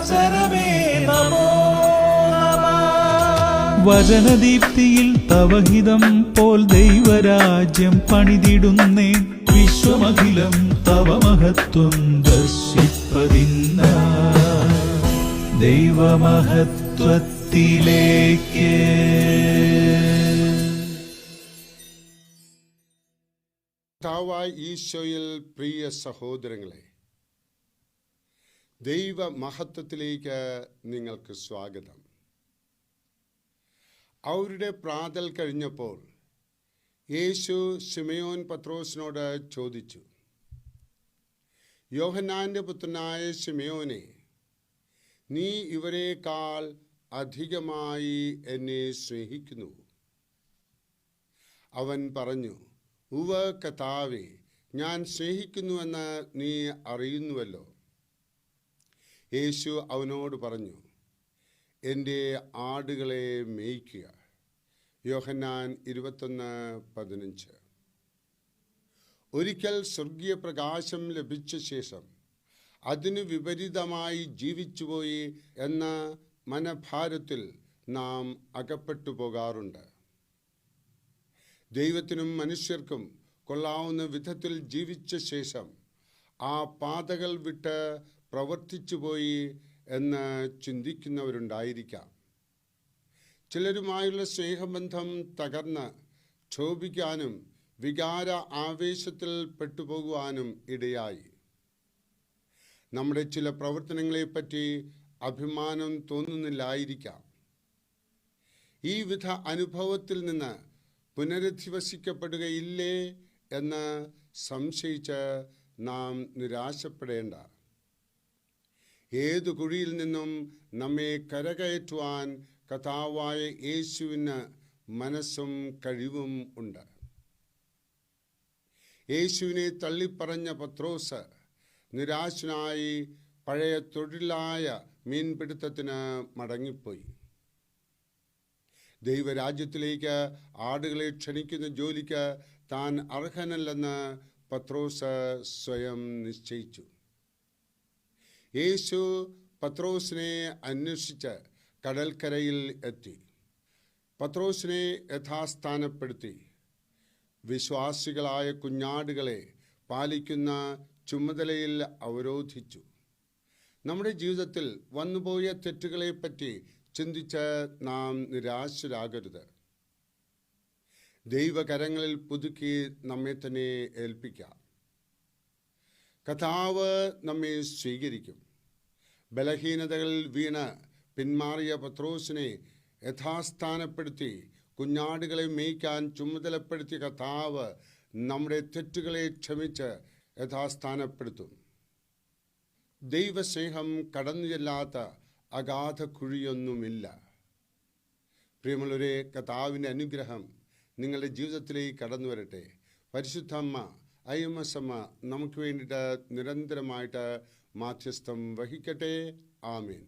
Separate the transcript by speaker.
Speaker 1: വചനമേ നമോ നമഃ.
Speaker 2: വചനദീപ്തിയിൽ തവഹിതം പോൽ ദൈവരാജ്യം പണിതിടുന്നേ, വിശ്വമഖിലം തവ മഹത്വം ദർശിപ്പതിന്ന ദൈവമഹത്വത്തിലേക്ക്.
Speaker 3: കർത്താവായ ഈശോയിൽ പ്രിയ സഹോദരങ്ങളെ, ദൈവമഹത്വത്തിലേക്ക് നിങ്ങൾക്ക് സ്വാഗതം. അവരുടെ പ്രാതൽ കഴിഞ്ഞപ്പോൾ യേശു ശിമയോൻ പത്രോസിനോട് ചോദിച്ചു, യോഹന്നാന്റെ പുത്രനായ ശിമയോനെ, നീ ഇവരെക്കാൾ അധികമായി എന്നെ സ്നേഹിക്കുന്നു? അവൻ പറഞ്ഞു, ഉവ്വ് കർത്താവേ, ഞാൻ സ്നേഹിക്കുന്നുവെന്ന് നീ അറിയുന്നുവല്ലോ. യേശു അവനോട് പറഞ്ഞു, എൻ്റെ ആടുകളെ മേയ്ക്കുക. യോഹന്നാൻ 21:15. ഒരിക്കൽ സ്വർഗീയ പ്രകാശം ലഭിച്ച ശേഷം അതിനു വിപരീതമായി ജീവിച്ചുപോയി എന്ന മനഭാരത്തിൽ നാം അകപ്പെട്ടു പോകാറുണ്ട്. ദൈവത്തിനും മനുഷ്യർക്കും കൊള്ളാവുന്ന വിധത്തിൽ ജീവിച്ച ശേഷം ആ പാതകൾ വിട്ട് പ്രവർത്തിച്ചു പോയി എന്ന് ചിന്തിക്കുന്നവരുണ്ടായിരിക്കാം. ചിലരുമായുള്ള സ്നേഹബന്ധം തകർന്ന് ക്ഷോഭിക്കാനും വികാര ആവേശത്തിൽ പെട്ടുപോകുവാനും ഇടയായി. നമ്മുടെ ചില പ്രവർത്തനങ്ങളെപ്പറ്റി അഭിമാനം തോന്നുന്നില്ലായിരിക്കാം. ഈ വിധ അനുഭവത്തിൽ നിന്ന് പുനരധിവസിക്കപ്പെടുകയില്ലേ എന്ന് സംശയിച്ച് നാം നിരാശപ്പെടേണ്ട. ഏതു കുഴിയിൽ നിന്നും നമ്മെ കരകയറ്റുവാൻ കർത്താവായ യേശുവിന് മനസ്സും കഴിവും ഉണ്ട്. യേശുവിനെ തള്ളിപ്പറഞ്ഞ പത്രോസ് നിരാശനായി പഴയ തൊഴിലായ മീൻപിടുത്തത്തിന് മടങ്ങിപ്പോയി. ദൈവരാജ്യത്തിലേക്ക് ആടുകളെ ക്ഷണിക്കുന്ന ജോലിക്ക് താൻ അർഹനല്ലെന്ന് പത്രോസ് സ്വയം നിശ്ചയിച്ചു. യേശു പത്രോസിനെ അന്വേഷിച്ച് കടൽക്കരയിൽ എത്തി. പത്രോസിനെ യഥാസ്ഥാനപ്പെടുത്തി. വിശ്വാസികളായ കുഞ്ഞാടുകളെ പാലിക്കുന്ന ചുമതലയിൽ അവരോധിച്ചു. നമ്മുടെ ജീവിതത്തിൽ വന്നുപോയ തെറ്റുകളെപ്പറ്റി ചിന്തിച്ച് നാം നിരാശരാകരുത്. ദൈവകരങ്ങളിൽ പുതുക്കി നമ്മെ തന്നെ ഏൽപ്പിക്കാം. കർത്താവ് നമ്മെ സ്വീകരിക്കും. ബലഹീനതകളിൽ വീണ് പിന്മാറിയ പത്രോസിനെ യഥാസ്ഥാനപ്പെടുത്തി കുഞ്ഞാടുകളെ മേയ്ക്കാൻ ചുമതലപ്പെടുത്തിയ കർത്താവ് നമ്മുടെ തെറ്റുകളെ ക്ഷമിച്ച് യഥാസ്ഥാനപ്പെടുത്തും. ദൈവസ്നേഹം കടന്നു ചെല്ലാത്ത അഗാധ കുഴിയൊന്നുമില്ല. പ്രിയമുള്ളവരെ, കർത്താവിൻ്റെ അനുഗ്രഹം നിങ്ങളുടെ ജീവിതത്തിലേക്ക് കടന്നു വരട്ടെ. പരിശുദ്ധമ്മ IMS നമുക്ക് വേണ്ടിയിട്ട് നിരന്തരമായിട്ട് മാധ്യസ്ഥം വഹിക്കട്ടെ. ആമേൻ.